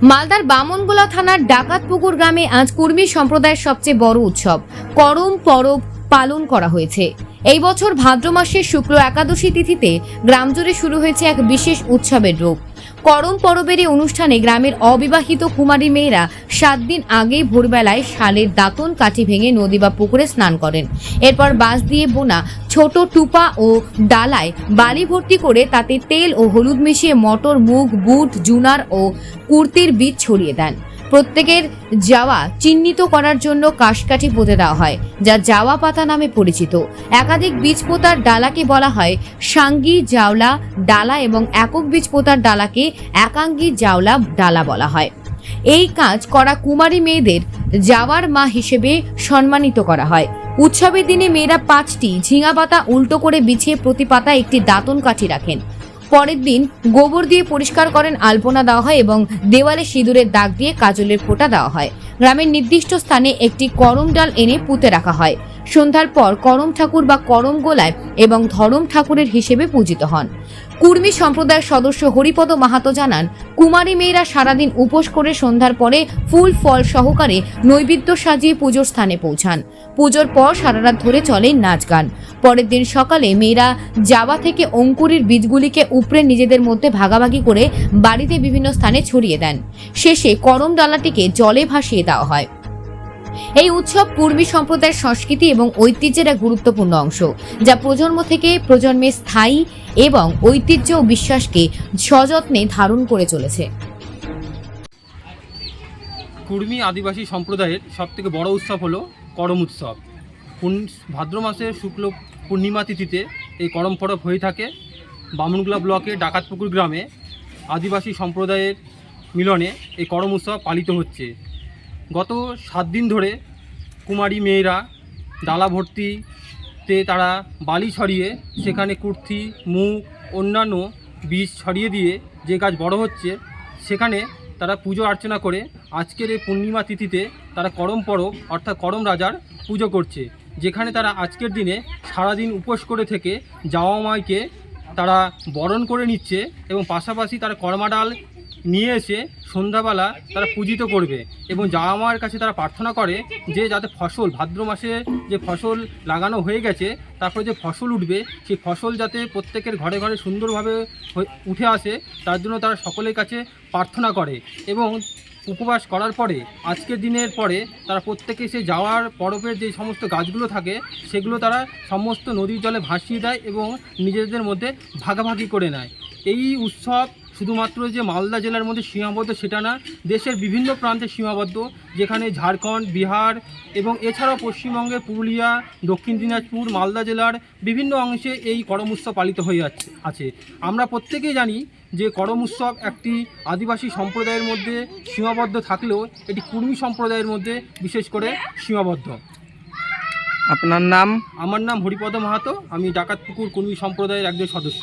মালদার বামনগোলা থানার ডাকাতপুকুর গ্রামে আজ কুর্মী সম্প্রদায়ের সবচেয়ে বড় উৎসব করম পরব পালন করা হয়েছে। এই বছর ভাদ্র মাসের শুক্ল একাদশী তিথিতে গ্রামজুড়ে শুরু হয়েছে এক বিশেষ উৎসবের রূপ। করম পরবের এই অনুষ্ঠানে গ্রামের অবিবাহিত কুমারী মেয়েরা 7 দিন আগেই ভোরবেলায় শালের দাঁতন কাঠি ভেঙে নদী বা পুকুরে স্নান করেন। এরপর বাঁশ দিয়ে বোনা ছোট টুপা ও ডালায় বালি ভর্তি করে তাতে তেল ও হলুদ মিশিয়ে মটর, মুগ, বুট, জুনার ও কুর্তির বীজ ছড়িয়ে দেন। প্রত্যেকের যাওয়া চিহ্নিত করার জন্য কাশকাঠি পুঁতে দেওয়া হয়, যা যাওয়া পাতা নামে পরিচিত। একাধিক বীজ পোতার ডালাকে বলা হয় সাঙ্গী জাওলা ডালা এবং একক বীজ পোতার ডালাকে একাঙ্গী জাওলা ডালা বলা হয়। এই কাজ করা কুমারী মেয়েদের যাওয়ার মা হিসেবে সম্মানিত করা হয়। উৎসবের দিনে মেয়েরা 5টি ঝিঙা পাতা উল্টো করে বিছিয়ে প্রতি পাতায় একটি দাঁতন কাঠি রাখেন। পরের দিন গোবর দিয়ে পরিষ্কার করেন, আলপনা দেওয়া হয় এবং দেওয়ালে সিঁদুরের দাগ দিয়ে কাজলের ফোঁটা দেওয়া হয়। গ্রামের নির্দিষ্ট স্থানে একটি করম ডাল এনে পুঁতে রাখা হয়। সন্ধ্যার পর করম ঠাকুর বা করম গোলায় এবং ধরম ঠাকুরের হিসেবে পূজিত হন। কুর্মী সম্প্রদায়ের সদস্য হরিপদ মাহাতো জানান, কুমারী মেয়েরা সারাদিন উপোস করে সন্ধ্যার পরে ফুল ফল সহকারে নৈবেদ্য সাজিয়ে পুজোর স্থানে পৌঁছান। পুজোর পর সারা রাত ধরে চলে নাচ গান। পরের দিন সকালে মেয়েরা জাবা থেকে অঙ্কুরের বীজগুলিকে উপড়ে নিজেদের মধ্যে ভাগাভাগি করে বাড়িতে বিভিন্ন স্থানে ছড়িয়ে দেন। শেষে করম ডালাটিকে জলে ভাসিয়ে দেওয়া হয়। এই উৎসব কুর্মী সম্প্রদায়ের সংস্কৃতি এবং ঐতিহ্যের এক গুরুত্বপূর্ণ অংশ, যা প্রজন্ম থেকে প্রজন্মে স্থায়ী এবং ঐতিহ্য ও বিশ্বাসকে সযত্নে ধারণ করে চলেছে। কুর্মী আদিবাসী সম্প্রদায়ের সবথেকে বড় উৎসব হলো করম উৎসব। ভাদ্র মাসের শুক্ল পূর্ণিমা তিথিতে এই করম পরব হয়ে থাকে। বামনগোলা ব্লকে ডাকাতপুকুর গ্রামে আদিবাসী সম্প্রদায়ের মিলনে এই করম উৎসব পালিত হচ্ছে। গত 7 দিন ধরে কুমারী মেয়েরা ডালা ভর্তিতে তারা বালি ছড়িয়ে সেখানে কুর্তি, মুগ, অন্যান্য বীজ ছড়িয়ে দিয়ে যে গাছ বড় হচ্ছে সেখানে তারা পুজো অর্চনা করে আজকের এই পূর্ণিমা তিথিতে তারা করম পরব অর্থাৎ করম রাজার পুজো করছে, যেখানে তারা আজকের দিনে সারাদিন উপোস করে থেকে যাওয়া মাইকে তারা বরণ করে নিচ্ছে এবং পাশাপাশি তারা করমা ডাল নিয়ে এসে সন্ধ্যাবেলা তারা পূজিত করবে এবং যাওয়া মায়ের কাছে তারা প্রার্থনা করে যে যাতে ফসল ভাদ্র মাসে যে ফসল লাগানো হয়ে গেছে তারপরে যে ফসল উঠবে সেই ফসল যাতে প্রত্যেকের ঘরে ঘরে সুন্দরভাবে উঠে আসে তার জন্য তারা সকলের কাছে প্রার্থনা করে এবং উপবাস করার পরে আজকের দিনের পরে তারা প্রত্যেকে সে যাওয়ার পরবের যে সমস্ত গাছগুলো থাকে সেগুলো তারা সমস্ত নদীর জলে ভাসিয়ে দেয় এবং নিজেদের মধ্যে ভাগাভাগি করে নেয়। এই উৎসব শুধুমাত্র যে মালদা জেলার মধ্যে সীমাবদ্ধ সেটা না, দেশের বিভিন্ন প্রান্তে সীমাবদ্ধ, যেখানে ঝাড়খণ্ড, বিহার এবং এছাড়াও পশ্চিমবঙ্গের পুরুলিয়া, দক্ষিণ দিনাজপুর, মালদা জেলার বিভিন্ন অংশে এই করম উৎসব পালিত হয়ে আছে। আমরা প্রত্যেকেই জানি যে করম উৎসব একটি আদিবাসী সম্প্রদায়ের মধ্যে সীমাবদ্ধ থাকলেও এটি কুর্মী সম্প্রদায়ের মধ্যে বিশেষ করে সীমাবদ্ধ। আপনার নাম? আমার নাম হরিপদ মাহাতো, আমি ডাকাতপুকুর কুর্মী সম্প্রদায়ের একজন সদস্য।